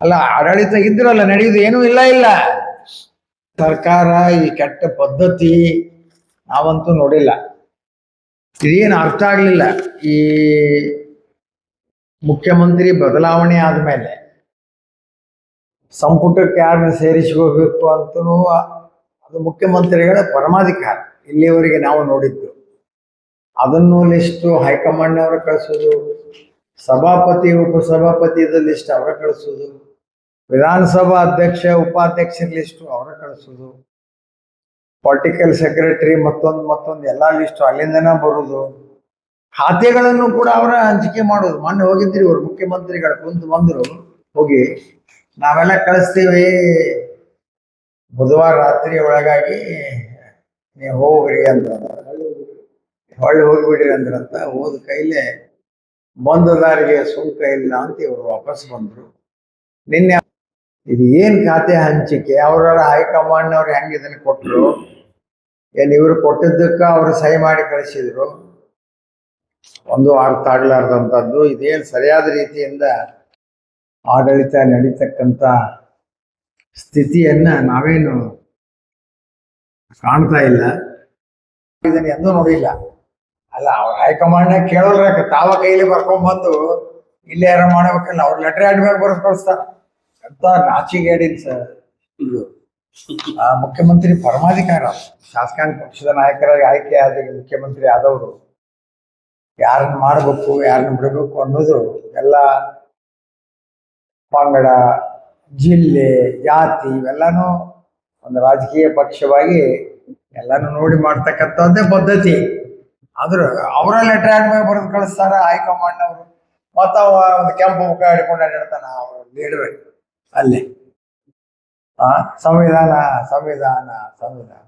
ಅಲ್ಲ, ಆಡಳಿತ ಇದ್ರಲ್ಲ ನಡೆಯುವುದು ಏನೂ ಇಲ್ಲ. ಸರ್ಕಾರ ಈ ಕೆಟ್ಟ ಪದ್ಧತಿ ನಾವಂತೂ ನೋಡಿಲ್ಲ. ಇದೇನು ಅರ್ಥ ಆಗ್ಲಿಲ್ಲ. ಈ ಮುಖ್ಯಮಂತ್ರಿ ಬದಲಾವಣೆ ಆದ್ಮೇಲೆ ಸಂಪುಟಕ್ಕೆ ಯಾರನ್ನ ಸೇರಿಸ್ಕೋಬೇಕು ಅಂತನೂ ಅದು ಮುಖ್ಯಮಂತ್ರಿಗಳ ಪರಮಾಧಿಕಾರ ಇಲ್ಲಿಯವರೆಗೆ ನಾವು ನೋಡಿದ್ದು. ಅದನ್ನು ಲಿಸ್ಟು ಹೈಕಮಾಂಡ್ನವರ ಕಳಿಸೋದು, ಸಭಾಪತಿ ಉಪಸಭಾಪತಿದ ಲಿಸ್ಟ್ ಅವರ ಕಳಿಸೋದು, ವಿಧಾನಸಭಾ ಅಧ್ಯಕ್ಷ ಉಪಾಧ್ಯಕ್ಷರ ಲಿಸ್ಟು ಅವರ ಕಳಿಸೋದು, ಪೊಲಿಟಿಕಲ್ ಸೆಕ್ರೆಟರಿ ಮತ್ತೊಂದು ಎಲ್ಲ ಲಿಸ್ಟು ಅಲ್ಲಿಂದನೇ ಬರುವುದು, ಖಾತೆಗಳನ್ನು ಕೂಡ ಅವರ ಹಂಚಿಕೆ ಮಾಡೋದು. ಮೊನ್ನೆ ಹೋಗಿದ್ರಿ ಇವರು ಮುಖ್ಯಮಂತ್ರಿಗಳ ಕುಂತು ಬಂದರು, ಹೋಗಿ ನಾವೆಲ್ಲ ಕಳಿಸ್ತೀವಿ, ಬುಧವಾರ ರಾತ್ರಿ ಒಳಗಾಗಿ ನೀವು ಹೋಗ್ರಿ ಅಂತ, ಹೊಳ್ಳಿ ಹೋಗಿಬಿಡ್ರಿ ಅಂದ್ರಂತ. ಹೋದ ಕೈಲೇ ಬಂದ ದಾರಿಗೆ ಸುಂಕ ಇಲ್ಲ ಅಂತ ಇವರು ವಾಪಸ್ ಬಂದರು. ನಿನ್ನೆ ಇದು ಏನ್ ಖಾತೆ ಹಂಚಿಕೆ, ಅವರ ಹೈಕಮಾಂಡ್ನವ್ರು ಹೆಂಗೆ ಇದನ್ನು ಕೊಟ್ಟರು, ಏನ್ ಇವರು ಕೊಟ್ಟಿದ್ದಕ್ಕ ಅವರು ಸಹಿ ಮಾಡಿ ಕಳಿಸಿದ್ರು, ಒಂದು ಅರ್ಥ ಆಗ್ಲಾರ್ದಂಥದ್ದು. ಇದೇನು ಸರಿಯಾದ ರೀತಿಯಿಂದ ಆಡಳಿತ ನಡೀತಕ್ಕಂಥ ಸ್ಥಿತಿಯನ್ನ ನಾವೇನು ಕಾಣ್ತಾ ಇಲ್ಲ. ಇದನ್ನು ಎಂದೂ ನೋಡಿಲ್ಲ. ಅಲ್ಲ, ಅವ್ರ ಹೈಕಮಾಂಡ್ನಾಗ ಕೇಳೋಲ್ರಾಕ ತಾವ ಕೈಲಿ ಬರ್ಕೊಂಡ್ಬಂದು ಇಲ್ಲೇ ಯಾರ ಮಾಡ್ಬೇಕಲ್ಲ, ಅವ್ರ ಲೆಟರ್ ಆಡ್ಬೇಕು ಬರೆಸ್ ಕಳಿಸ್ತಾರ ಅಂತ ನಾಚಿಗೇಡಿನ ಇದು ಮುಖ್ಯಮಂತ್ರಿ ಪರಮಾಧಿಕಾರ. ಶಾಸಕಾಂಗ ಪಕ್ಷದ ನಾಯಕರಾಗಿ ಆಯ್ಕೆ ಆದ ಮುಖ್ಯಮಂತ್ರಿ ಆದವರು ಯಾರನ್ನ ಮಾಡ್ಬೇಕು ಯಾರನ್ನ ಬಿಡಬೇಕು ಅನ್ನೋದು ಎಲ್ಲ ಪಂಗಡ, ಜಿಲ್ಲೆ, ಜಾತಿ ಇವೆಲ್ಲಾನು ಒಂದು ರಾಜಕೀಯ ಪಕ್ಷವಾಗಿ ಎಲ್ಲಾನು ನೋಡಿ ಮಾಡ್ತಕ್ಕಂಥದ್ದೇ ಪದ್ಧತಿ. ಆದ್ರೆ ಅವರ ಲೆಟರ್ ಆಡ್ಬೇಕು ಬರೆದು ಕಳಿಸ್ತಾರ ಹೈಕಮಾಂಡ್ನವರು. ಮತ್ತ ಒಂದು ಕೆಂಪು ಮುಖ ಹಿಡ್ಕೊಂಡು ಅಡ್ಡಾಡ್ತಾನ ಅವ್ರ ಲೀಡರ್ ಅಲ್ಲೇ. ಸಂವಿಧಾನ ಸಂವಿಧಾನ ಸಂವಿಧಾನ.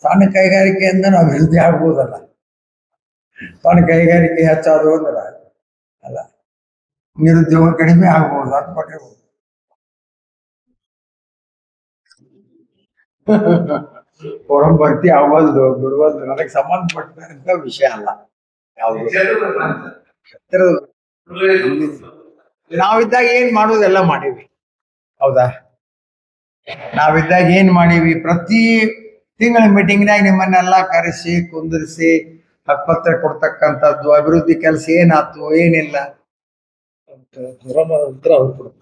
ಸಣ್ಣ ಕೈಗಾರಿಕೆಯಿಂದ ನಾವು ಅಭಿವೃದ್ಧಿ ಆಗ್ಬೋದಲ್ಲ. ಸಣ್ಣ ಕೈಗಾರಿಕೆ ಹೆಚ್ಚಾದವು ಅಂದ್ರೆ ಅಲ್ಲ, ನಿರುದ್ಯೋಗ ಕಡಿಮೆ ಆಗ್ಬೋದು ಅಂತ ಕೊಟ್ಟಿರ್ಬೋದು. ಫೋರಂ ಭರ್ತಿ ಆಗೋದು ಬಿಡುವುದು ನನಗೆ ಸಂಬಂಧಪಟ್ಟಂತ ವಿಷಯ ಅಲ್ಲ. ಯಾವುದು ನಾವಿದ್ದಾಗ ಏನ್ ಮಾಡೋದೆಲ್ಲ ಮಾಡೀವಿ, ಹೌದಾ? ನಾವಿದ್ದಾಗ ಏನ್ ಮಾಡೀವಿ, ಪ್ರತಿ ತಿಂಗಳ ಮೀಟಿಂಗ್ನಾಗ ನಿಮ್ಮನ್ನೆಲ್ಲ ಕರೆಸಿ ಕುಂದಿರಿಸಿ ಹಕ್ಕುಪತ್ರ ಕೊಡ್ತಕ್ಕಂಥದ್ದು, ಅಭಿವೃದ್ಧಿ ಕೆಲಸ ಏನಾಯ್ತು ಏನಿಲ್ಲ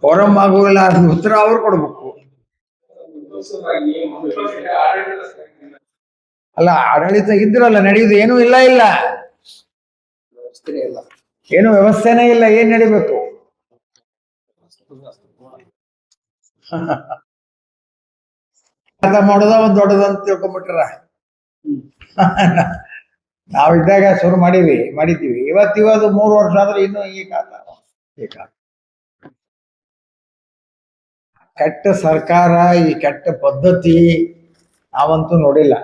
ಫೋರಂ ಆಗೋಲ್ಲ, ಅದು ಉತ್ತರ ಅವ್ರು ಕೊಡ್ಬೇಕು. ಅಲ್ಲ, ಆಡಳಿತ ಇದ್ರಲ್ಲ ನಡೆಯುವುದು ಏನೂ ಇಲ್ಲ. ಏನು ವ್ಯವಸ್ಥೆನೇ ಇಲ್ಲ, ಏನ್ ನಡಿಬೇಕು? ಮಾಡೋದ ಒಂದ್ ದೊಡ್ಡದಂತ ತಿಳ್ಕೊಂಡ್ಬಿಟ್ರ. ನಾವಿದ್ದಾಗ ಶುರು ಮಾಡಿದ್ದೀವಿ. ಇವತ್ತು 3 ವರ್ಷ ಆದ್ರೆ ಇನ್ನೂ ಈಗ ಕೆಟ್ಟ ಸರ್ಕಾರ, ಈ ಕೆಟ್ಟ ಪದ್ಧತಿ ನಾವಂತೂ ನೋಡಿಲ್ಲ.